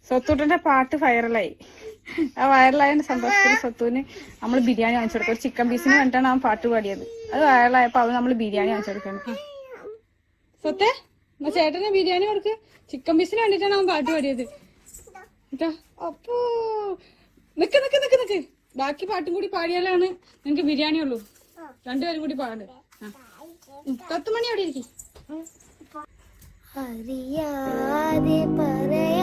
സ്വത്തൂട്ടന്റെ പാട്ട് വൈറലായി. ആ വൈറലായതിന്റെ സന്തോഷത്തിൽ സ്വത്തുവിന് നമ്മൾ ബിരിയാണി വാങ്ങിച്ചു കൊടുക്കും. ഒരു ചിക്കൻ പീസിന് വേണ്ടിയിട്ടാണ് അവൻ പാട്ട് പാടിയത്. അത് വൈറലായപ്പോ അവൻ നമ്മൾ ബിരിയാണി വാങ്ങിച്ചു കൊടുക്കണം. സ്വത്തെ ചേട്ടന് ബിരിയാണി കൊടുക്ക്. ചിക്കൻ പീസിന് വേണ്ടിയിട്ടാണ് അവൻ പാട്ട് പാടിയത്. അപ്പോ നിക്ക് നിക്ക് നിക്ക് നിക്ക്, ബാക്കി പാട്ടും കൂടി പാടിയാലാണ് നിങ്ങക്ക് ബിരിയാണി ഉള്ളൂ. രണ്ടുപേരും കൂടി പാട്. 10 മണി അവിടെ ഇരിക്കും. അറിയാതെ പറയാ